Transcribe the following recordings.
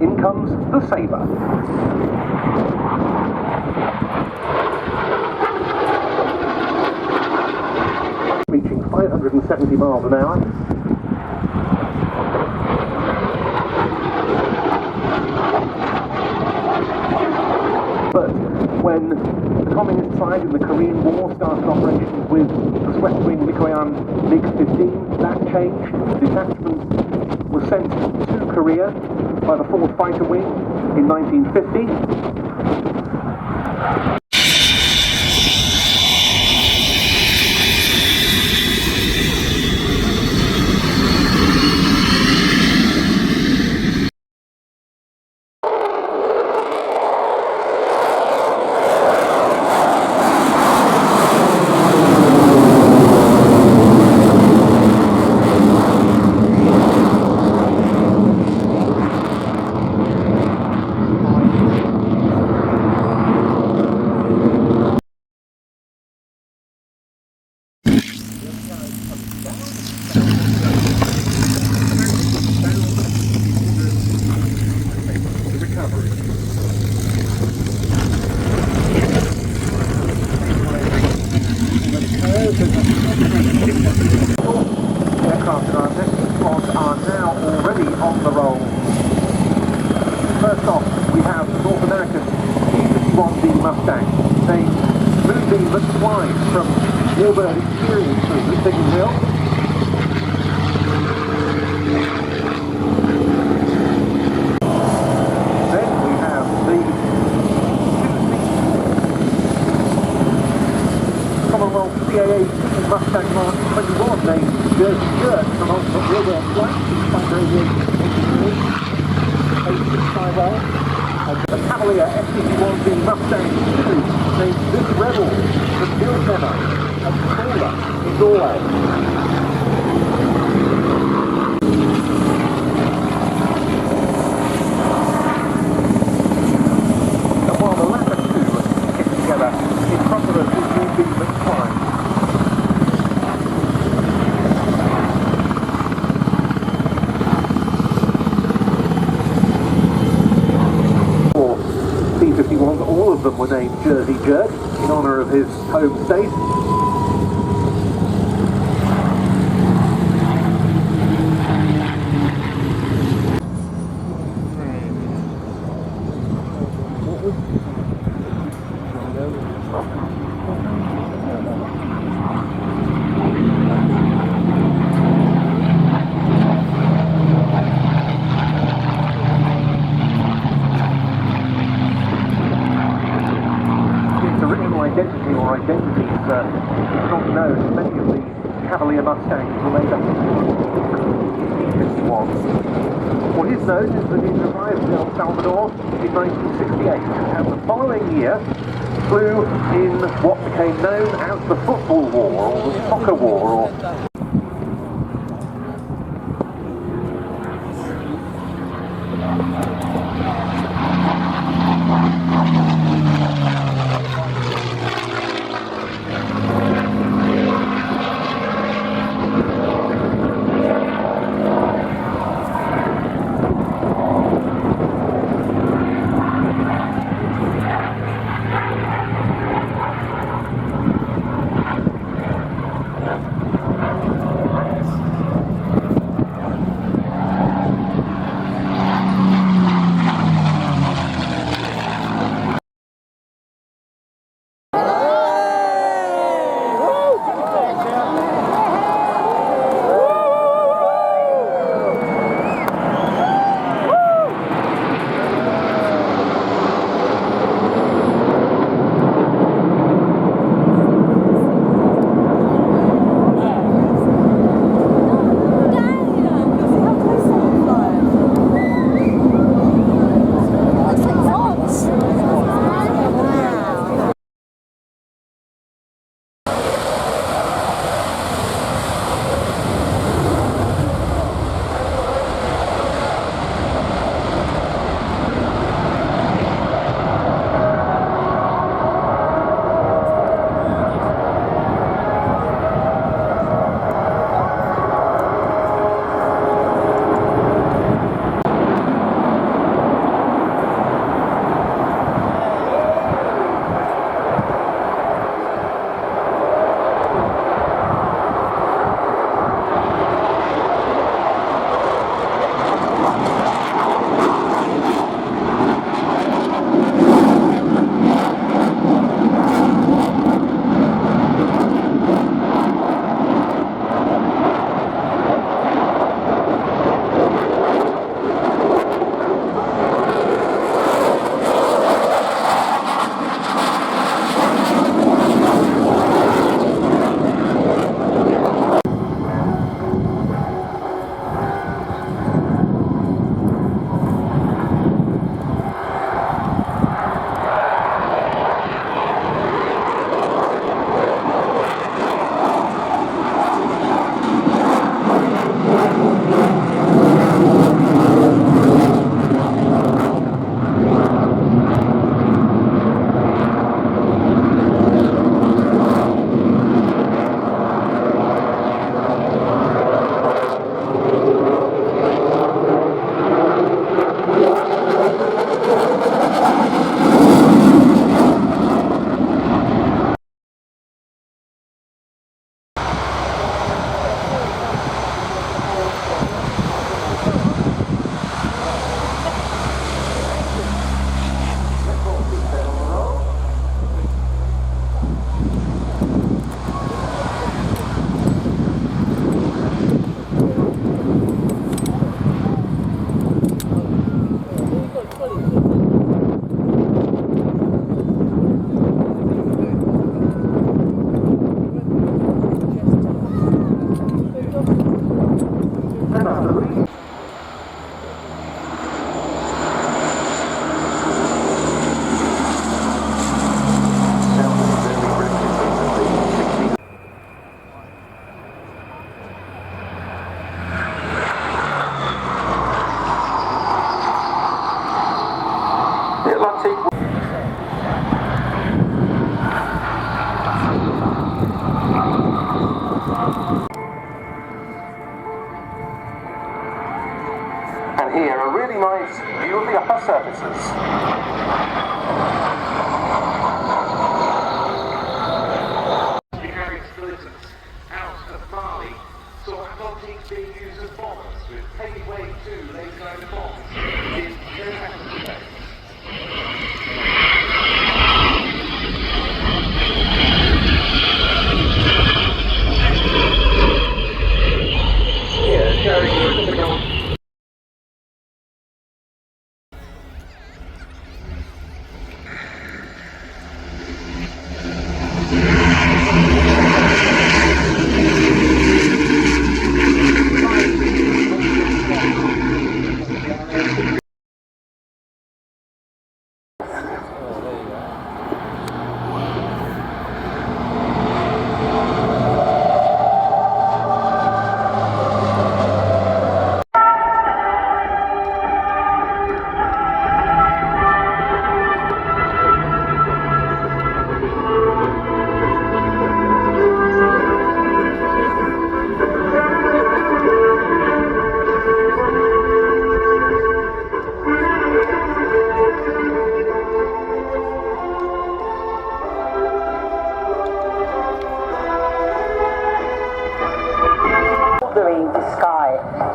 In comes the Sabre. Reaching 570 miles an hour. But when the communist side in the Korean War started operations with the swept-wing Mikoyan MiG-15, that changed. Detachments were sent to Korea by the 4th Fighter Wing in 1950. Aircraft in our next squad are now already on the roll. First off, we have the North American T-51B Mustang, named Moonbeam that flies from Warbird experiences at Biggin Hill. Then we have the Commonwealth CAA Mustang Mark 21 named Jersey Jerk from Ultimate Warbird Flight, Spitfire Hurricane, 8650. The Cavalier F16 Mustang 2 named This Rebel from Gilfenner and Kola in Norway. And while the latter two get together, in front of us is Moonbeam that flies. T-51s, all of them were named Jersey Jerk in honour of his home state. Identity or identities not known. Many of the Cavalier Mustangs were made up of T-51s. What is known is that it arrived in El Salvador in 1968 and the following year flew in what became known as the Football War or the Soccer War. And here, a really nice view of the upper surfaces. Out of Mali, saw Atlantique being used as bombers, with paved way to laser bombs in international space. Here, showing you the typical.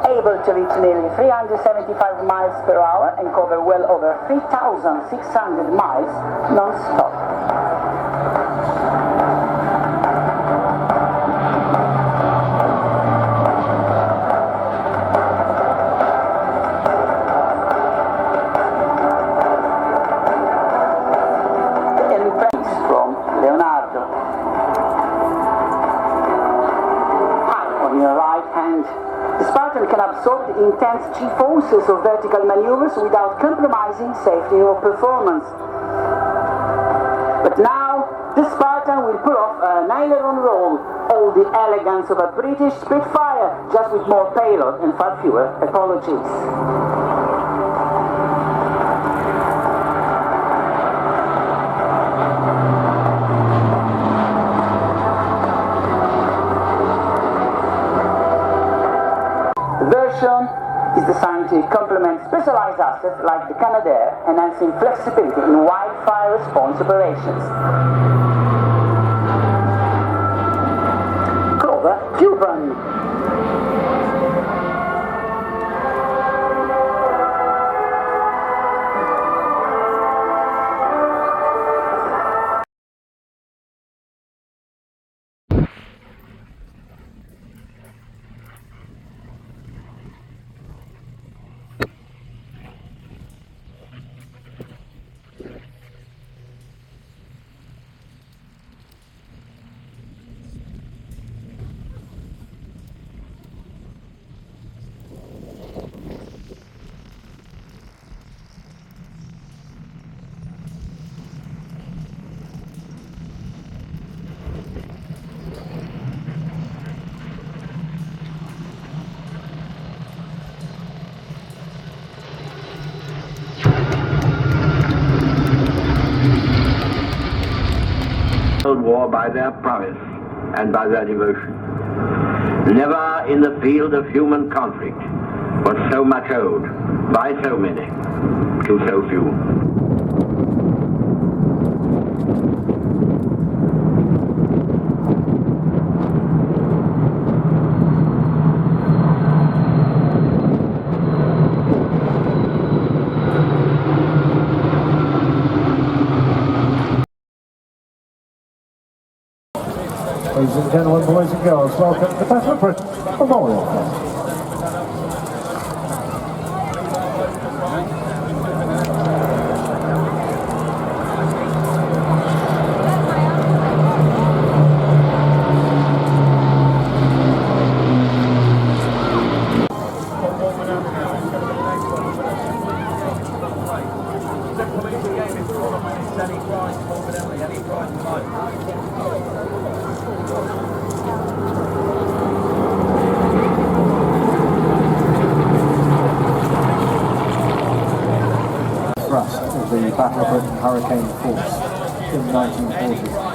Able to reach nearly 375 miles per hour and cover well over 3,600 miles non-stop. The Empress from Leonardo. High on your right hand. The Spartan can absorb the intense G-forces of vertical maneuvers without compromising safety or performance. But now, the Spartan will pull off an aileron roll, all the elegance of a British Spitfire, just with more payload and far fewer apologies. Is designed to complement specialized assets like the Canadair, enhancing flexibility in wildfire response operations. Clover Cuban. War by their prowess and by their devotion. Never in the field of human conflict was so much owed by so many to so few. Ladies and gentlemen, boys and girls, welcome to the Battle of Britain Memorial Fest. Thrust of the Battle of Britain Hurricane force in 1940.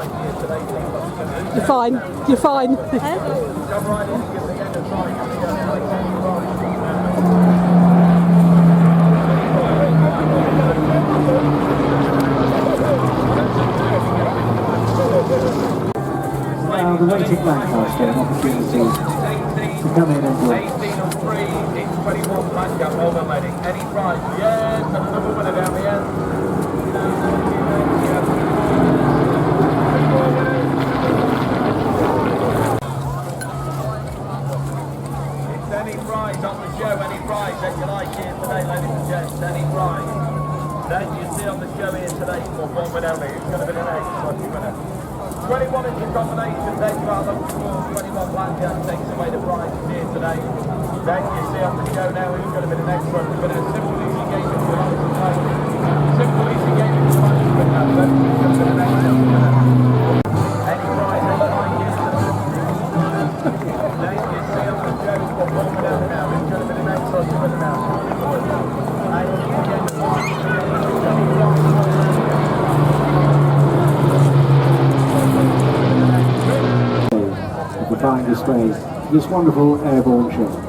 You're fine. You're fine. Now the waiting Lancaster, an opportunity to come in and join. 18 on 3, it's 21 Lancaster over medic. Any prize? Yes, another winner down the end. It's any prize on the show, any prize that you like here today, ladies and gents, any prize that you see on the show here today for one winner only. Who's going to be the next lucky winner? 21 is your combination, then you are looking for 21 Lancaster takes away the prize here today. Then you see on the show now who's going to be the next one. But a simple easy game if you like to play. Simple easy game if you like to win that. Then who's going to be the next one. Any prize that you like here today. Then you see on the show for one winner now. Who's going to be the next one to win now. And you get the prize. The fine displays this wonderful airborne show.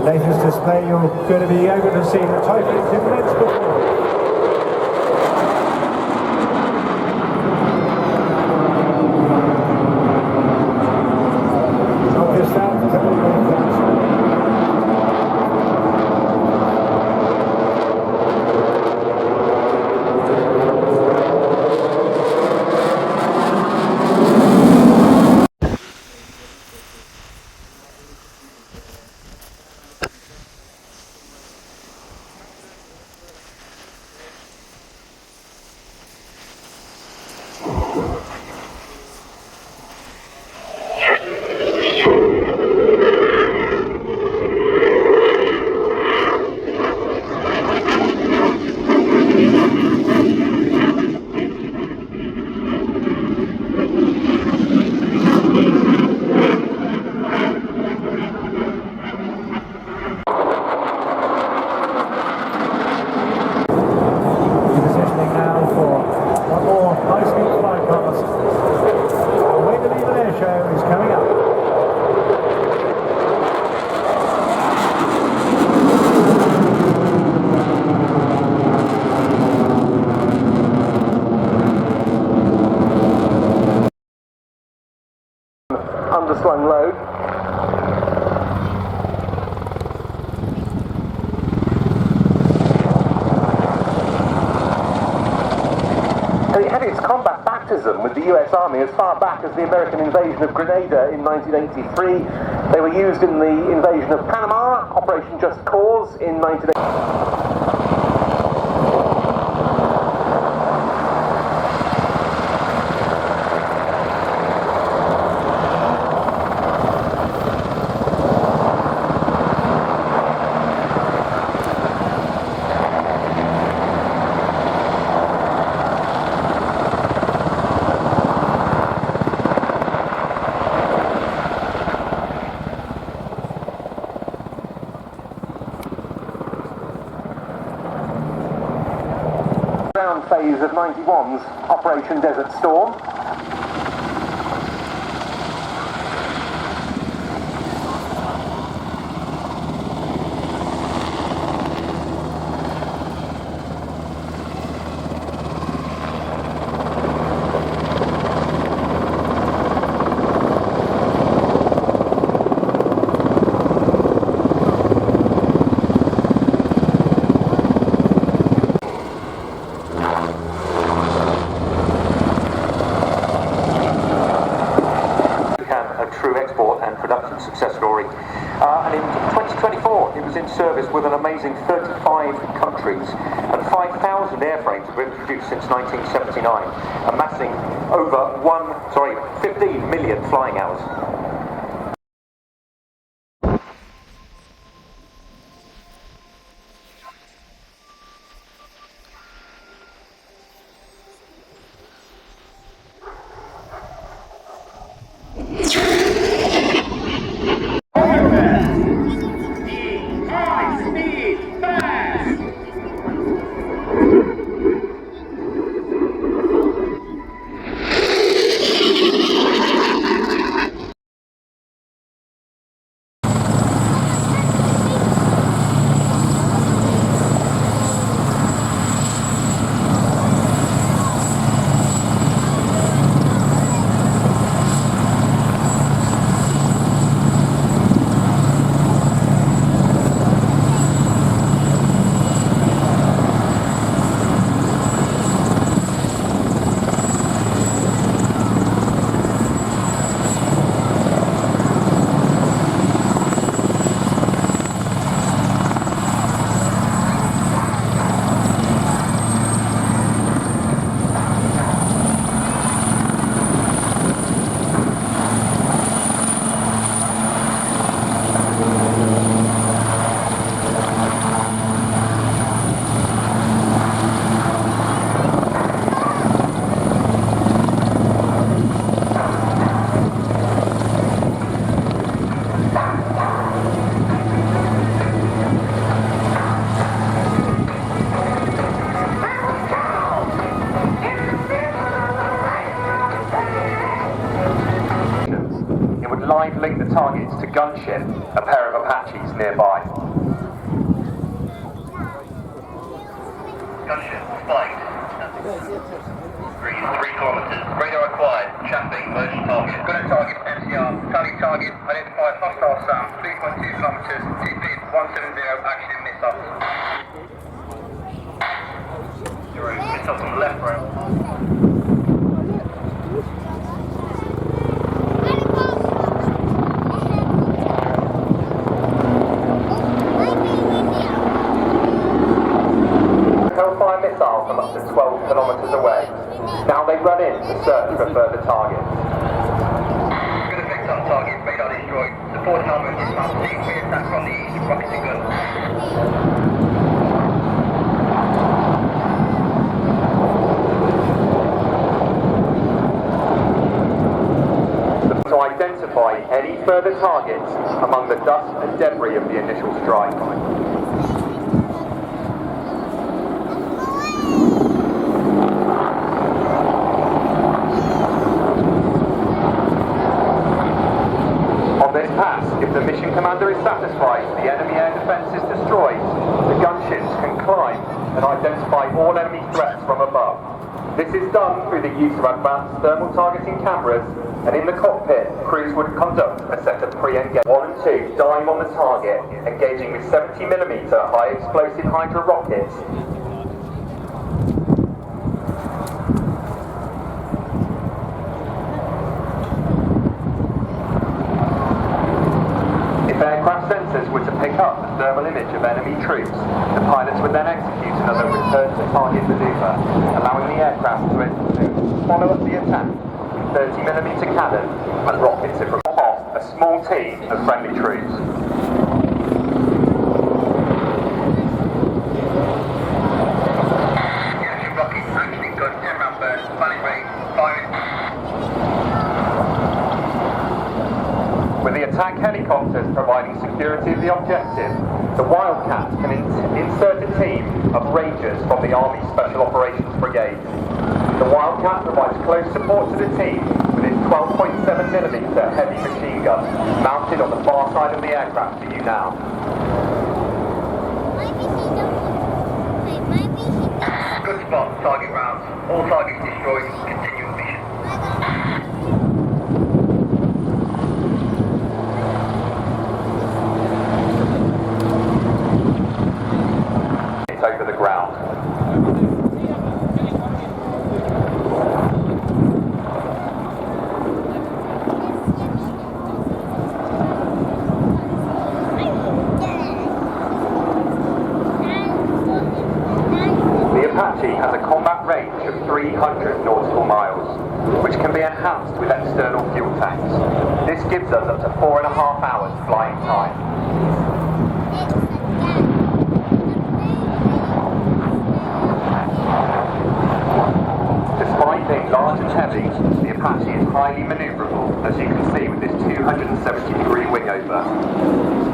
Latest display, you're going to be able to see the Typhoon immense football. Underslung load. And it had its combat baptism with the US Army as far back as the American invasion of Grenada in 1983. They were used in the invasion of Panama, Operation Just Cause in 1983. Marines Operation Desert Storm. Success story, and in 2024 it was in service with an amazing 35 countries and 5,000 airframes have been produced since 1979, amassing over 15 million flying hours. Live link the targets to gunship, a pair of Apaches nearby. Gunship spiked. 3 kilometers. Radar acquired. Chaffing. Merged target. Gun target. MCR. Tally target. Identified. Hostile sound. 3.2 kilometers. TP 170. Action missiles. Missiles on the left, bro. Missiles from up to 12 kilometers away. Now they run in to search for further targets. Good effect on target, radar destroyed. Support helmet dismounted. We attack from the east, rocket and gun. To identify any further targets among the dust and debris of the initial strike. If the mission commander is satisfied the enemy air defence is destroyed, the gunships can climb and identify all enemy threats from above. This is done through the use of advanced thermal targeting cameras, and in the cockpit, crews would conduct a set of pre-engage 1 and 2 dive on the target, engaging with 70mm high explosive Hydra rockets. Sensors were to pick up the thermal image of enemy troops. The pilots would then execute another return to target maneuver, allowing the aircraft to follow up the attack with 30mm cannon and rockets if off a small team of friendly troops. Rocket actually got 10 round burst, planning range, firing. With the attack helicopters providing security of the objective, the Wildcats can insert a team of Rangers from the Army Special Operations Brigade. The Wildcat provides close support to the team with its 12.7mm heavy machine gun mounted on the far side of the aircraft for you now. Good spot, target rounds. All targets destroyed, continue mission. It's over the ground. Apache has a combat range of 300 nautical miles, which can be enhanced with external fuel tanks. This gives us up to 4.5 hours flying time. Despite being large and heavy, the Apache is highly manoeuvrable, as you can see with this 270-degree wing over.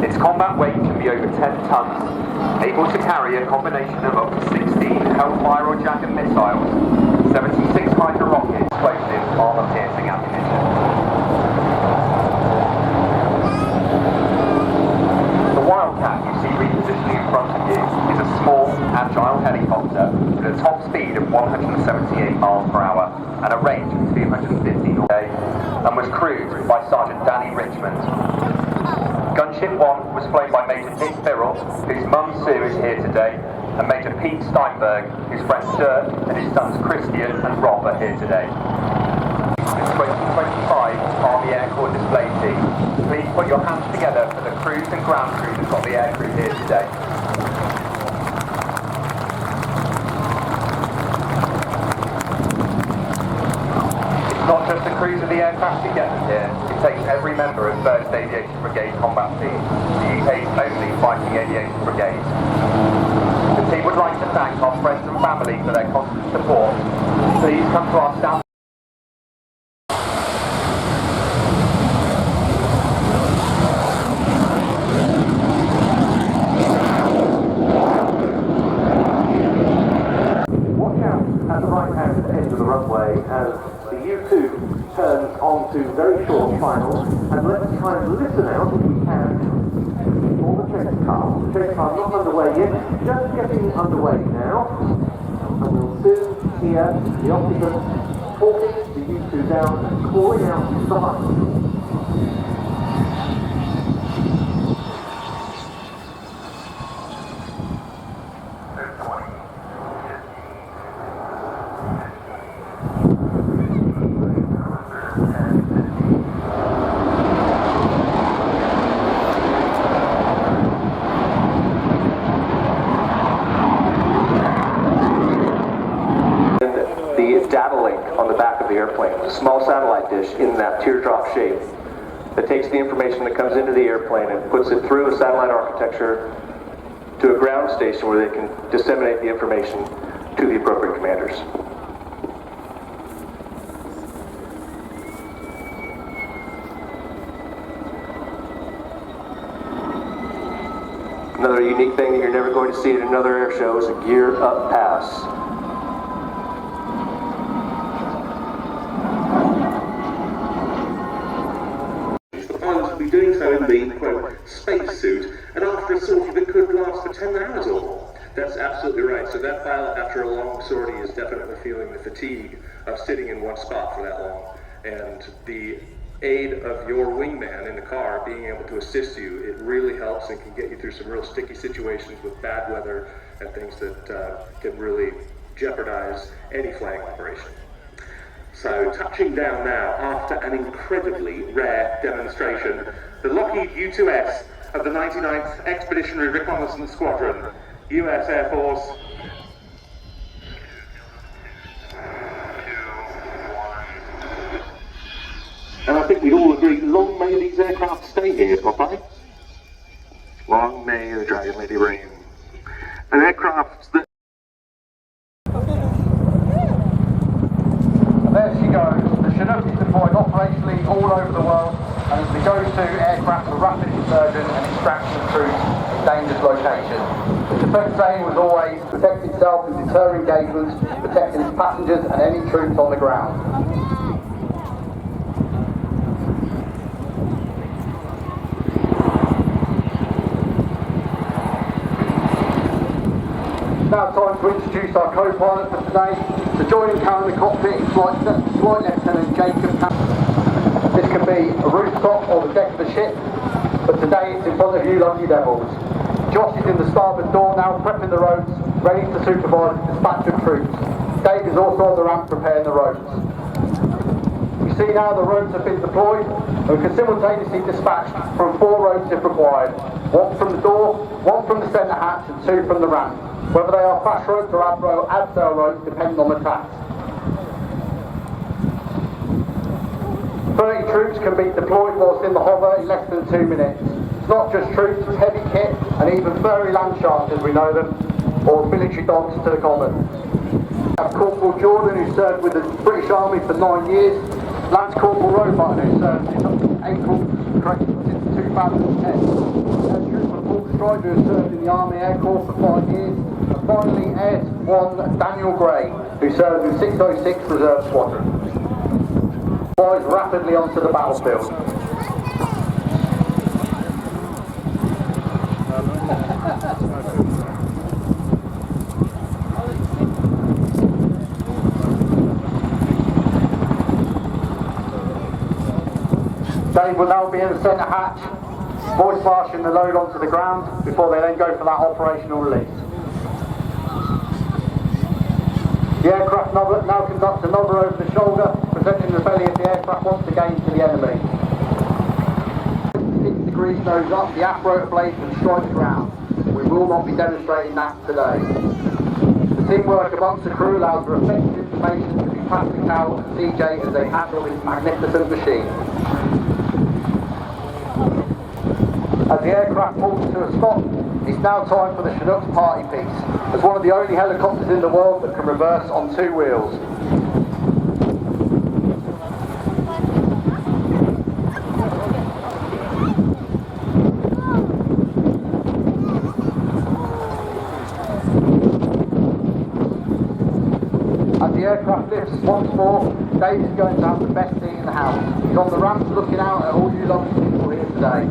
Its combat weight can be over 10 tons, able to carry a combination of up to 16 Hellfire or Javelin missiles, 76 Hydra rockets, explosive, armor-piercing ammunition. The Wildcat you see repositioning in front of you is a small, agile helicopter with a top speed of 178 miles per hour and a range of 250 knots and was crewed by Sergeant Danny Richmond. Gunship 1 was flown by Major Dick Birrell, whose mum Sue is here today, and Major Pete Steinberg, whose friends Dirk and his sons Christian and Rob are here today. The 2025 Army Air Corps display team, please put your hands together for the crews and ground crew that got the air crew here today. It's not just the crews of the aircraft who get them here, it takes every member of 1st Aviation Brigade Combat Team, the UK's only fighting aviation brigade. The team would like to thank our friends and family for their constant support. Please come to our staff. Watch out at the right-hand edge of the runway as the U-2 turns onto very short finals, and let's try and listen out if we can for the chase car. The chase car not underway yet, just getting underway now, and we'll soon hear the occupant talking the U-2 down and calling out to Spartan. Data link on the back of the airplane, a small satellite dish in that teardrop shape that takes the information that comes into the airplane and puts it through a satellite architecture to a ground station where they can disseminate the information to the appropriate commanders. Another unique thing that you're never going to see at another air show is a gear up pass. Doing so in the, quote, spacesuit, and after a sortie that could last for 10 hours or more. That's absolutely right. So that pilot, after a long sortie, is definitely feeling the fatigue of sitting in one spot for that long. And the aid of your wingman in the car being able to assist you, it really helps and can get you through some real sticky situations with bad weather and things that can really jeopardize any flying operation. So, touching down now, after an incredibly rare demonstration, the Lockheed U-2S of the 99th Expeditionary Reconnaissance Squadron, US Air Force. And I think we all agree, long may these aircraft stay here, Popeye. Long may the Dragon Lady reign. An aircraft that... There she goes. The Chinook is deployed operationally all over the world and as the go-to aircraft for rapid insertion and extraction of troops in dangerous locations. The defence aim was always to protect itself and deter engagements, protecting its passengers and any troops on the ground. Now time to introduce our co-pilot for today. So joining Carol in the cockpit is Flight Lieutenant Jacob. This can be a rooftop or the deck of the ship, but today it's in front of you lucky devils. Josh is in the starboard door now, prepping the ropes, ready to supervise the dispatch of troops. Dave is also on the ramp preparing the ropes. You see now the ropes have been deployed, and we can simultaneously dispatch from 4 ropes if required. 1 from the door, 1 from the centre hatch, and 2 from the ramp. Whether they are fast ropes or abseil ropes depending on the task. 30 troops can be deployed whilst in the hover in less than 2 minutes. It's not just troops, it's heavy kit and even furry land sharks as we know them, or military dogs to the common. We have Corporal Jordan who served with the British Army for 9 years, Lance Corporal Roebuck who served since April 2010. Trooper Paul Strider who served in the Army Air Corps for 5 years. And finally, Air 1 Daniel Gray, who served in 606 Reserve Squadron. Flies rapidly onto the battlefield. Dave will now be in the centre hatch, voice marshalling the load onto the ground before they then go for that operational release. The aircraft now conducts a nover over the shoulder, presenting the belly of the aircraft once again to the enemy. 6 degrees nose up, the aft rotor blades will strike the ground. We will not be demonstrating that today. The teamwork amongst the crew allows for effective information to be passed to Cal and CJ as they handle this magnificent machine. As the aircraft pulls to a stop, it's now time for the Chinook's party piece, as one of the only helicopters in the world that can reverse on 2 wheels. As the aircraft lifts once more, Dave is going to have the best seat in the house. He's on the ramp looking out at all you lovely people here today.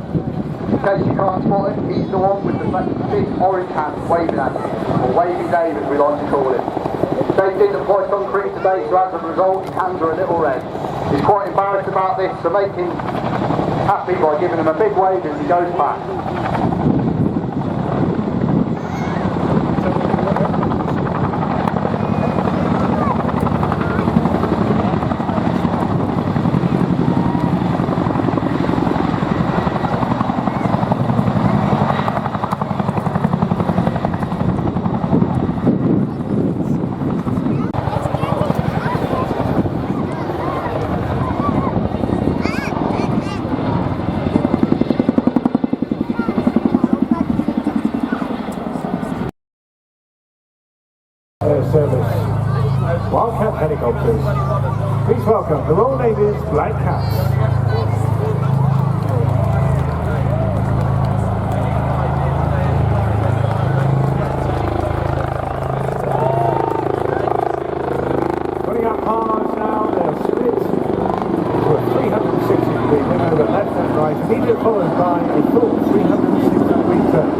In case you can't spot him, he's the one with the big orange hand waving at you, or waving Dave as we like to call him. Dave didn't apply concrete today, so as a result his hands are a little red. He's quite embarrassed about this, so make him happy by giving him a big wave as he goes past. Service. Wildcat Helicopters. Please welcome the Royal Navy's Black Cats. Putting up hard now, they're split to a 360 degree wing over left and right, immediately followed by a full 360 degree turn.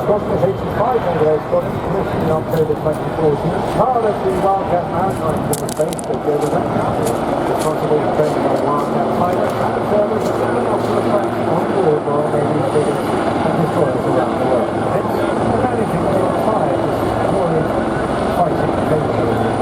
Squadron, the 85 Naval Air Squadron, commissioned in October 2014. Pilot the Wildcat Maritime Force base at Dover, responsible for training of Wildcat pilots and observers and also the French on board Royal Navy frigates and destroyers around the world. Hence, the managing to retire this glorious fighting capability.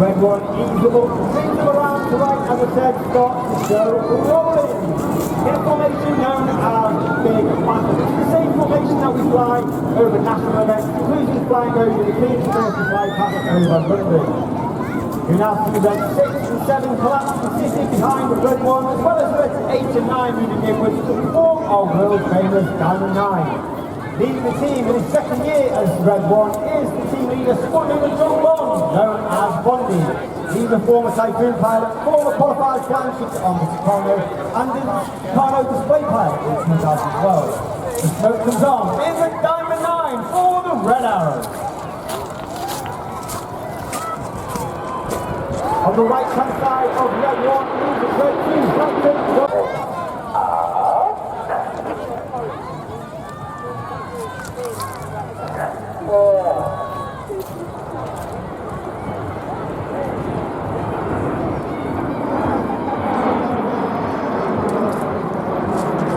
Red one, easeable, brings them around to right, as I said, starts to go rolling. In a formation known as Big Battle. It's the same formation that we fly over national events, including flying over the Queen's First Fly Pattern over London. You now see Red 6 and 7 collapse consisting behind the Red 1, as well as Red 8 and 9 moving inwards to form our world famous Diamond 9. Leading the team in his second year as Red 1 is the team leader Squadron John Bond, known as Bondy. He's a former Typhoon pilot, former qualified gunship on the Soprano, and the Soprano display pilot in 2012. The smoke comes on in the Diamond 9 for the Red Arrows. On the right hand side of Red 1 is the Red 2 Captain.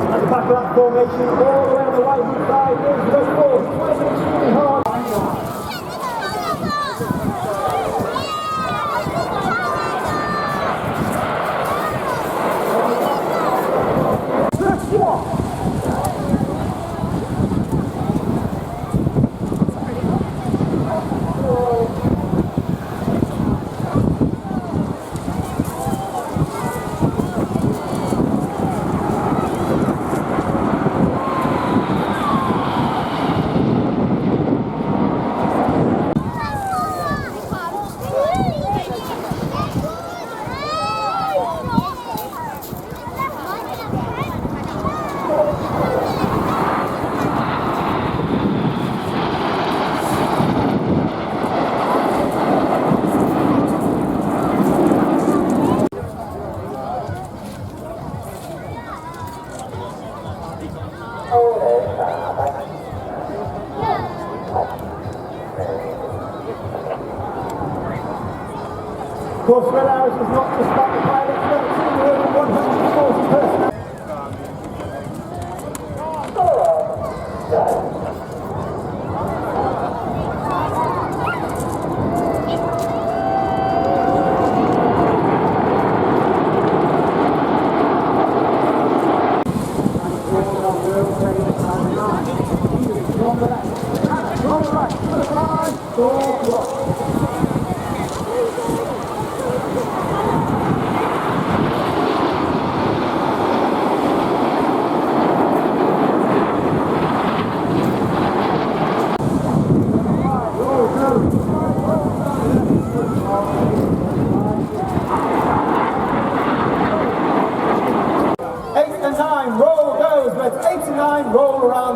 At the back of that formation, all the way on the right hand side is Red 4, working extremely hard. Of course, Red Arrows was not just about the pilots, but a team of over 140 personnel.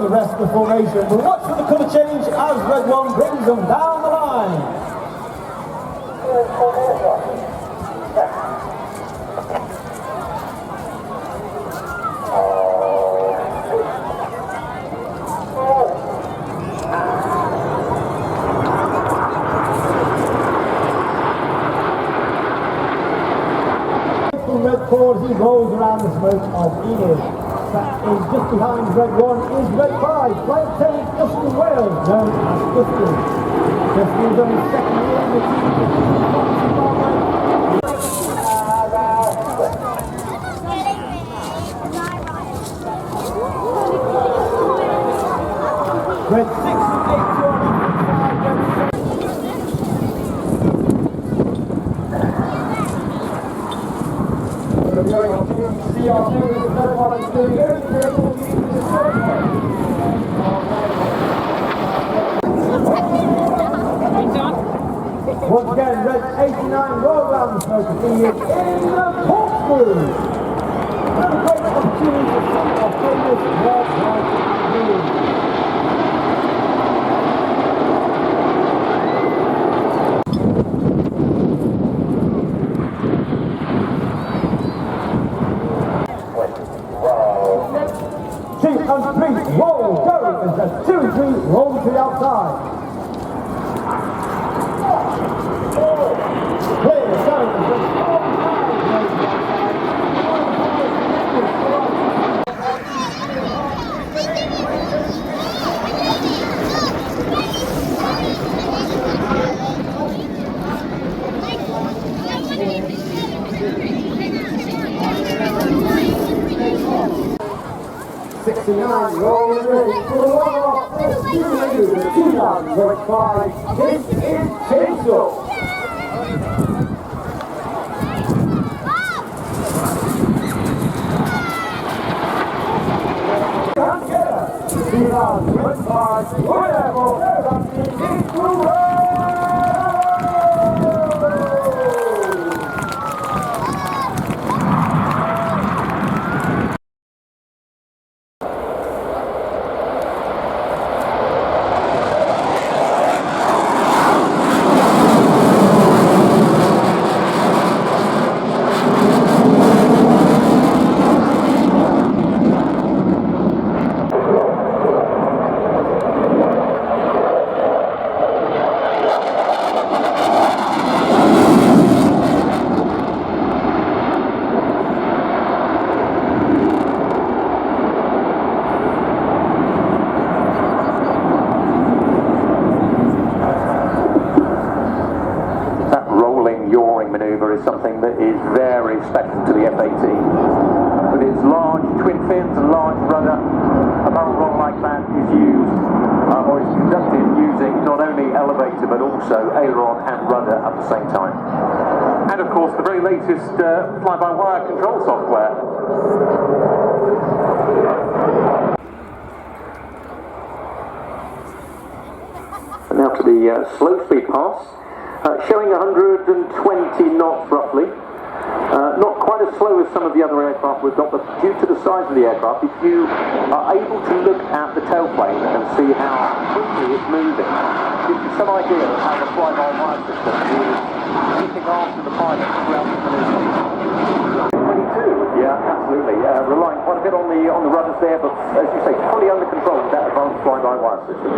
the rest of the formation. We'll watch for the colour change as Red 1 brings them down the line. Red 4 as he rolls around the smoke of Enid. That is just behind Red 1 is Red 5, Flight 10 Dustin Wales, known as Dustin. Dustin is on his second year in the Red 6 and 8 to our once again, Red 89 roll down the smoke of Enid in the corkscrew. Another great opportunity to see our famous Red Arrows. 2 and 3, roll, go, and just 2 and 3, roll to the outside. Clear, go, and just 4 and 69, rolling ready for the one-off, first 2025, this is Chainsaw. Is something that is very special to the F18. With its large twin fins and large rudder, a barrel roll like that is used or is conducted using not only elevator but also aileron and rudder at the same time. And of course the very latest fly-by-wire control software. Now to the slow speed pass. Showing 120 knots roughly. Not quite as slow as some of the other aircraft we've got, but due to the size of the aircraft, if you are able to look at the tailplane and see how quickly it's moving, it gives you some idea of how the fly-by-wire system is keeping after the pilot throughout the maneuver. 22, yeah, absolutely. Relying quite a bit on the rudders there, but as you say, fully under control with that advanced fly-by-wire system.